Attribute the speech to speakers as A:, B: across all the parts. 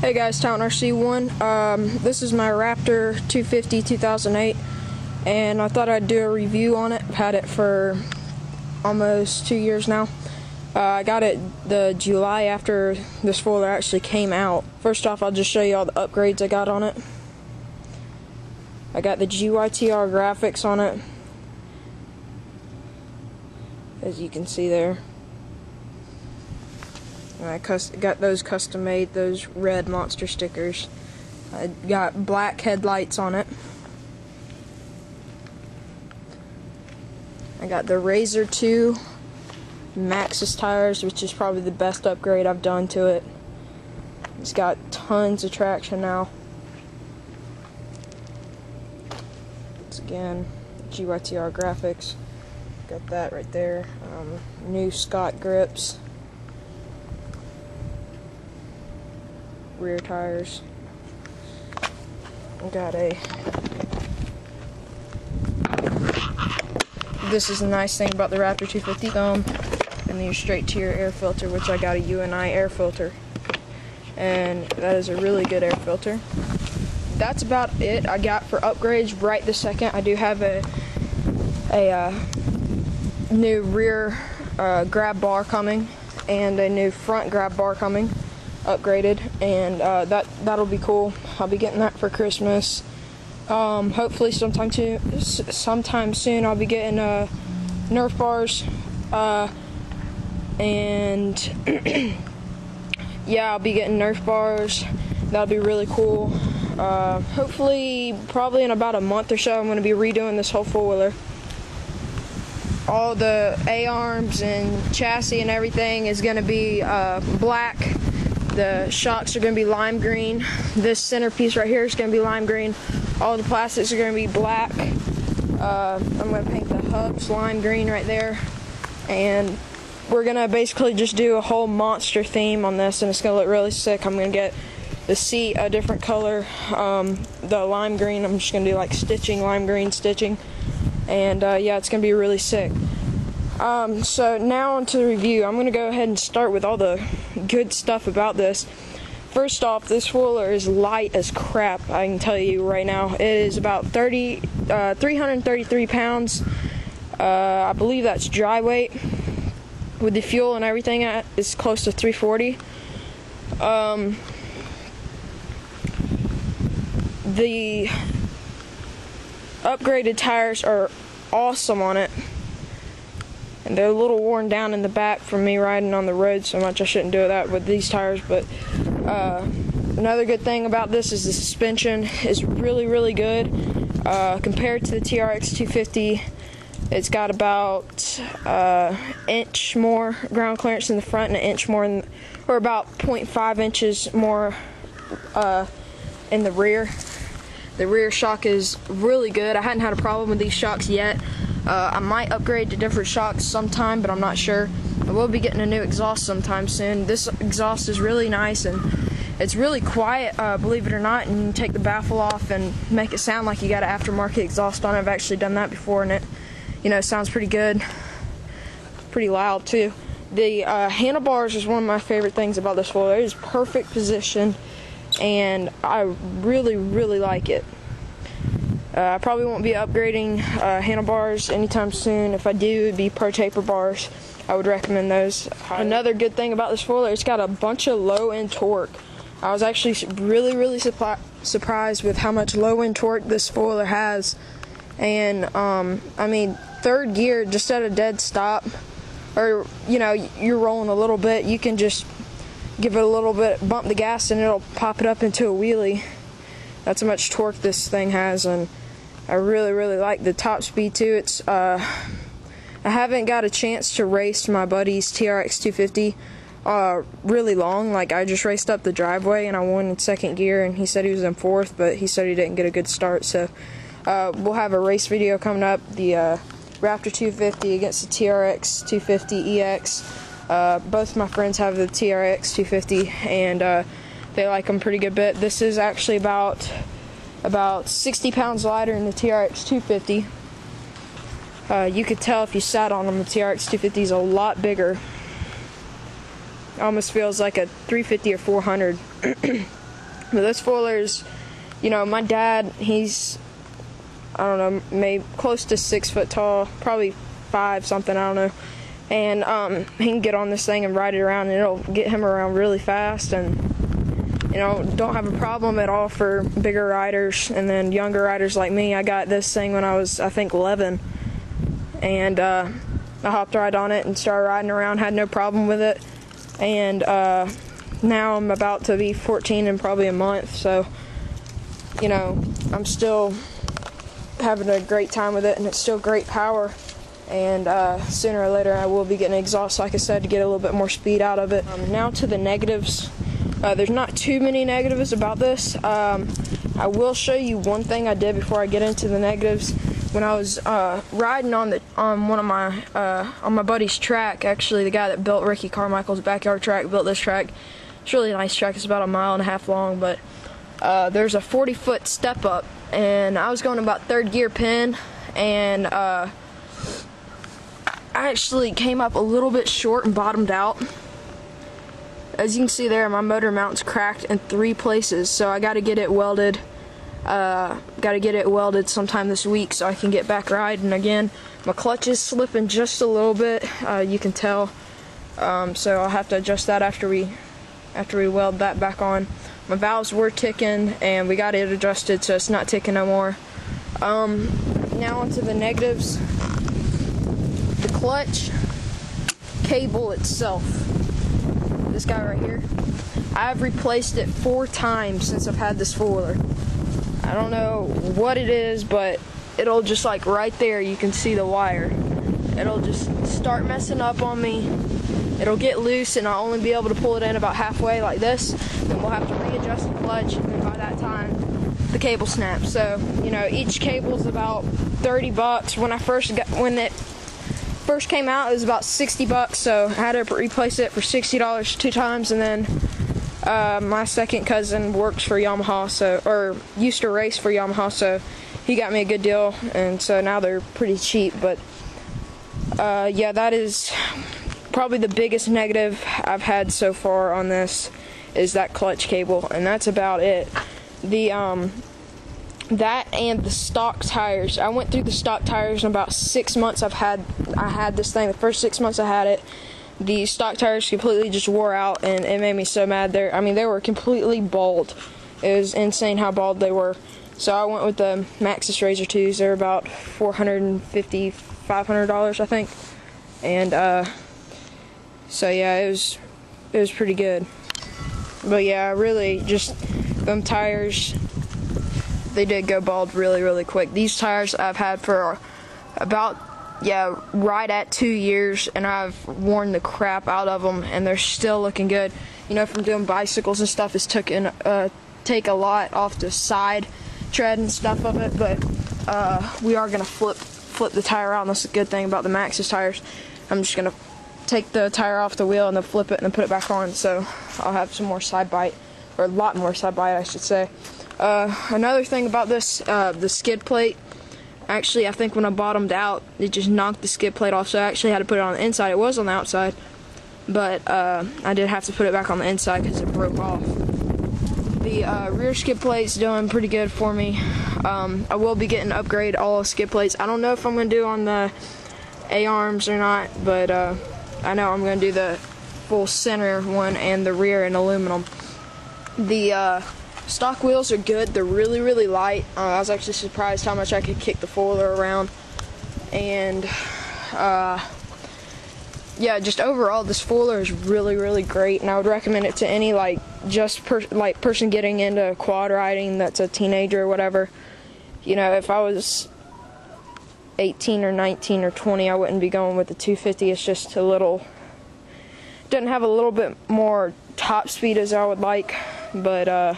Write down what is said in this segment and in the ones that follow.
A: Hey guys, Town RC1. This is my Raptor 250 2008, and I thought I'd do a review on it. I've had it for almost 2 years now. I got it the July after this spoiler actually came out. First off, I'll just show you all the upgrades I got on it. I got the GYTR graphics on it, as you can see there. And I got those custom made, those red monster stickers. I got black headlights on it. I got the Razor 2 Maxxis tires, which is probably the best upgrade I've done to it. It's got tons of traction now. Once again, GYTR graphics. Got that right there. New Scott grips. Rear tires. Got this is the nice thing about the Raptor 250 and then you're straight to your air filter, which I got a UNI air filter, and that is a really good air filter. That's about it I got for upgrades right this second. I do have a new rear grab bar coming and a new front grab bar coming, upgraded, and that'll be cool. I'll be getting that for Christmas. Hopefully sometime soon I'll be getting Nerf bars, and yeah, I'll be getting Nerf bars. That'll be really cool. Hopefully, probably in about a month or so, I'm going to be redoing this whole four-wheeler. All the A-arms and chassis and everything is going to be black. The shocks are going to be lime green. This centerpiece right here is going to be lime green. All the plastics are going to be black. I'm going to paint the hubs lime green right there. And we're going to basically just do a whole monster theme on this, and it's going to look really sick. I'm going to get the seat a different color. The lime green, I'm just going to do like stitching, lime green stitching. And yeah, it's going to be really sick. So now on to the review. I'm going to go ahead and start with all the good stuff about this. First off, this four-wheeler is light as crap, I can tell you right now. It is about 333 pounds. I believe that's dry weight. With the fuel and everything, it's close to 340. The upgraded tires are awesome on it. And they're a little worn down in the back from me riding on the road so much. I shouldn't do that with these tires, but another good thing about this is the suspension is really, really good. Compared to the TRX 250, it's got about inch more ground clearance in the front and an inch more, or about 0.5 inches more in the rear. The rear shock is really good. I hadn't had a problem with these shocks yet. I might upgrade to different shocks sometime, but I'm not sure. I will be getting a new exhaust sometime soon. This exhaust is really nice, and it's really quiet, believe it or not, and you can take the baffle off and make it sound like you got an aftermarket exhaust on it. I've actually done that before, and it, sounds pretty good. Pretty loud, too. The handlebars is one of my favorite things about this four-wheeler. It is perfect position, and I really, really like it. I probably won't be upgrading handlebars anytime soon. If I do, it'd be Pro Taper bars. I would recommend those. Another good thing about this four-wheeler, it's got a bunch of low-end torque. I was actually really, really surprised with how much low-end torque this four-wheeler has. And, I mean, third gear, just at a dead stop, or, you're rolling a little bit, you can just give it a little bit, bump the gas, and it'll pop it up into a wheelie. That's how much torque this thing has, and I really, really like the top speed too. It's I haven't got a chance to race my buddy's TRX 250 really long. Like, I just raced up the driveway and I won in second gear, and he said he was in fourth, but he said he didn't get a good start. So we'll have a race video coming up, the Raptor 250 against the TRX 250 EX. Both my friends have the TRX 250, and they like them pretty good bit. This is actually about 60 pounds lighter than the TRX 250. You could tell if you sat on them, the TRX 250 is a lot bigger. Almost feels like a 350 or 400. But this foiler is, you know, my dad, he's, I don't know, maybe close to 6 foot tall, probably 5 something, I don't know. And he can get on this thing and ride it around, and it'll get him around really fast, and, you know, don't have a problem at all for bigger riders. And then younger riders like me, I got this thing when I was, I think, 11, and I hopped right on it and started riding around, had no problem with it. And now I'm about to be 14 in probably a month, so, you know, I'm still having a great time with it, and it's still great power. And sooner or later I will be getting exhaust, like I said, to get a little bit more speed out of it. Now to the negatives. There's not too many negatives about this. I will show you one thing I did before I get into the negatives. When I was riding on one of my on my buddy's track, actually the guy that built Ricky Carmichael's backyard track built this track. It's a really nice track. It's about 1.5 miles long, but there's a 40-foot step up, and I was going about 3rd gear pin, and I actually came up a little bit short and bottomed out. As you can see there, my motor mount's cracked in 3 places, so I got to get it welded. Sometime this week so I can get back riding again. My clutch is slipping just a little bit, you can tell. So I'll have to adjust that after we weld that back on. My valves were ticking, and we got it adjusted so it's not ticking no more. Now onto the negatives. The clutch cable itself. This guy right here. I've replaced it 4 times since I've had this foiler. I don't know what it is, but it'll just, like, right there you can see the wire. It'll just start messing up on me. It'll get loose, and I'll only be able to pull it in about halfway like this. Then we'll have to readjust the clutch, and by that time the cable snaps. So, you know, each cable's about 30 bucks. When it first came out, it was about 60 bucks, so I had to replace it for $60 2 times. And then my second cousin works for Yamaha, or used to race for Yamaha, so he got me a good deal, and so now they're pretty cheap. But yeah, that is probably the biggest negative I've had so far on this, is that clutch cable, and that's about it. That and the stock tires. I went through the stock tires in about 6 months I had this thing. The first 6 months I had it, the stock tires completely just wore out, and it made me so mad. They were completely bald. It was insane how bald they were. So I went with the Maxxis Razor 2s. They're about $450, $500, I think. And so yeah, it was pretty good. But yeah, really, just them tires, they did go bald really, really quick. These tires I've had for about, yeah, right at 2 years, and I've worn the crap out of them, and they're still looking good. You know, from doing bicycles and stuff, it's take a lot off the side tread and stuff of it, but we are gonna flip the tire out, and that's the good thing about the Maxxis tires. I'm just gonna take the tire off the wheel and then flip it and then put it back on, so I'll have some more side bite, or a lot more side bite, I should say. Another thing about this, the skid plate. Actually, I think when I bottomed out, it just knocked the skid plate off, so I actually had to put it on the inside. It was on the outside, but I did have to put it back on the inside because it broke off. The rear skid plate's doing pretty good for me. I will be getting upgrade all skid plates. I don't know if I'm going to do on the A-arms or not, but I know I'm going to do the full center one and the rear in aluminum. The stock wheels are good. They're really, really light. I was actually surprised how much I could kick the foiler around. And yeah, just overall, this foiler is really, really great, and I would recommend it to any person getting into quad riding that's a teenager or whatever. You know, if I was 18 or 19 or 20, I wouldn't be going with the 250. It's just doesn't have a little bit more top speed as I would like, but I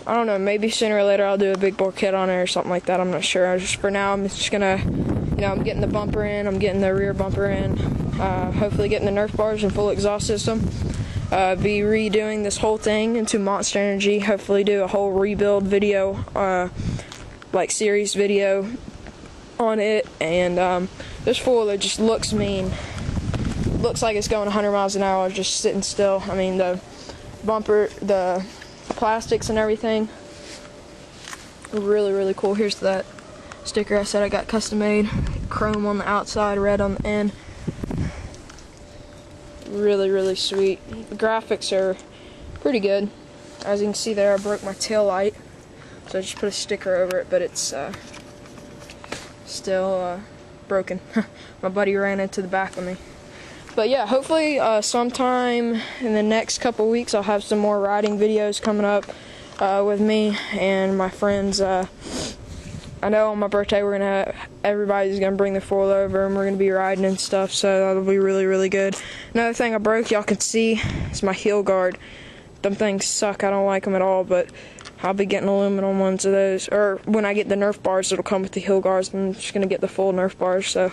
A: don't know, maybe sooner or later I'll do a big bore kit on it or something like that. I'm not sure. For now, I'm just gonna, you know, I'm getting the bumper in, I'm getting the rear bumper in, hopefully getting the Nerf bars and full exhaust system. Be redoing this whole thing into Monster Energy. Hopefully do a whole rebuild video, like series video on it. And this foiler just looks mean. Looks like it's going 100 miles an hour just sitting still. I mean, the bumper, the plastics and everything. Really, really cool. Here's that sticker I said I got custom made. Chrome on the outside, red on the end. Really, really sweet. The graphics are pretty good. As you can see there, I broke my tail light, so I just put a sticker over it, but it's still broken. My buddy ran into the back of me. But yeah, hopefully sometime in the next couple weeks I'll have some more riding videos coming up with me and my friends. I know on my birthday everybody's gonna bring their foil over and we're gonna be riding and stuff, so that'll be really, really good. Another thing I broke, y'all can see, is my heel guard. Them things suck, I don't like them at all, but I'll be getting aluminum ones of those. Or when I get the Nerf bars, it'll come with the heel guards. I'm just gonna get the full Nerf bars, so.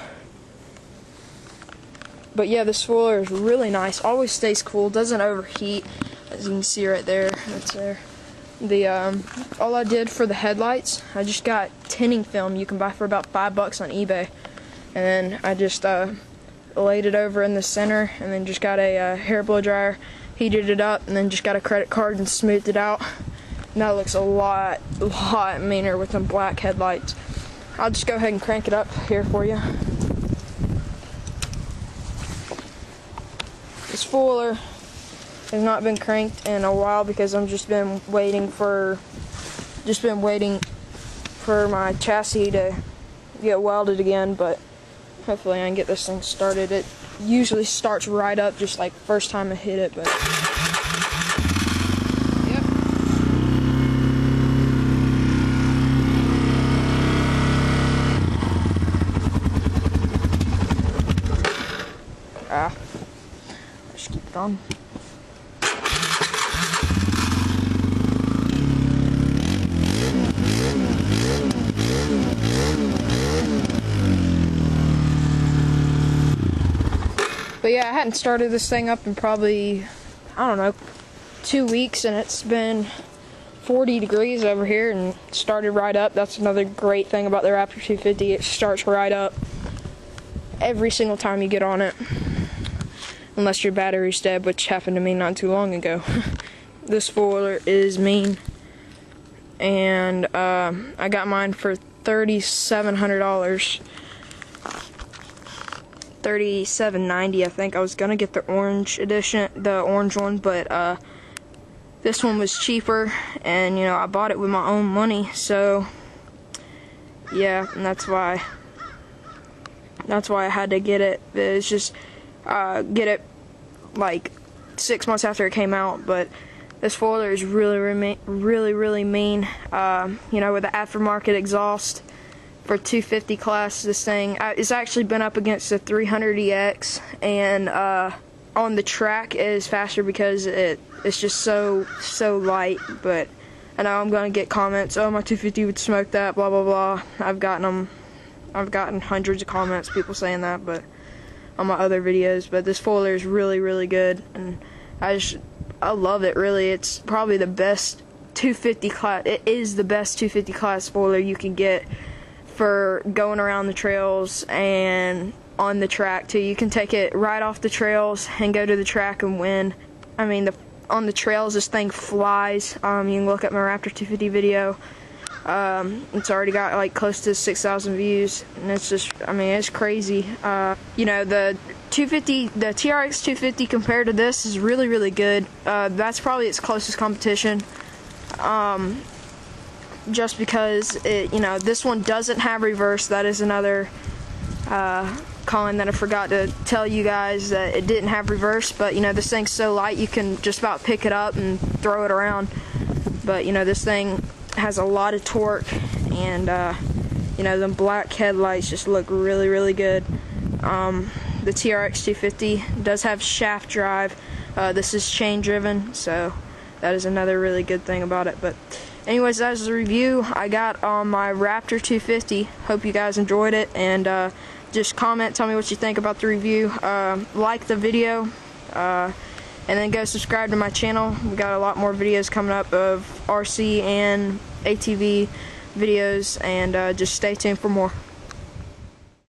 A: But yeah, this spoiler is really nice. Always stays cool, doesn't overheat, as you can see right there. That's there. All I did for the headlights, I just got tinning film you can buy for about $5 on eBay, and then I just laid it over in the center, and then just got a hair blow dryer, heated it up, and then just got a credit card and smoothed it out. Now it looks a lot meaner with them black headlights. I'll just go ahead and crank it up here for you. The spoiler has not been cranked in a while because I've just been waiting for my chassis to get welded again, but hopefully I can get this thing started. It usually starts right up just like first time I hit it, but yep. Just keep going. But yeah, I hadn't started this thing up in probably, I don't know, 2 weeks, and it's been 40 degrees over here and started right up. That's another great thing about the Raptor 250. It starts right up every single time you get on it. Unless your battery's dead, which happened to me not too long ago. This spoiler is mean. And I got mine for $3,700. $3,790, I think. I was gonna get the orange edition, the orange one, but this one was cheaper, and you know, I bought it with my own money, so yeah, and that's why I had to get it. It's just get it like 6 months after it came out, but this spoiler is really mean. You know, with the aftermarket exhaust for 250 class, this thing it's actually been up against the 300EX, and on the track it is faster because it's just so light. But I know I'm gonna get comments, oh, my 250 would smoke that, blah blah blah. I've gotten hundreds of comments, people saying that, but on my other videos. But this spoiler is really good, and I love it. Really, it's probably the best 250 class. It is the best 250 class spoiler you can get for going around the trails and on the track too. You can take it right off the trails and go to the track and win. I mean, on the trails, this thing flies. You can look at my Raptor 250 video. It's already got like close to 6,000 views, and it's just, I mean, it's crazy. You know, the 250, the TRX 250 compared to this is really good. That's probably its closest competition. Just because it, you know, this one doesn't have reverse. That is another con that I forgot to tell you guys, that it didn't have reverse. But you know, this thing's so light you can just about pick it up and throw it around. But you know, this thing has a lot of torque, and you know, the black headlights just look really good. The TRX 250 does have shaft drive. This is chain driven, so that is another really good thing about it. But anyways, that is the review I got on my Raptor 250. Hope you guys enjoyed it, and just comment, tell me what you think about the review. Like the video, and then go subscribe to my channel. We got a lot more videos coming up of RC and ATV videos, and just stay tuned for more.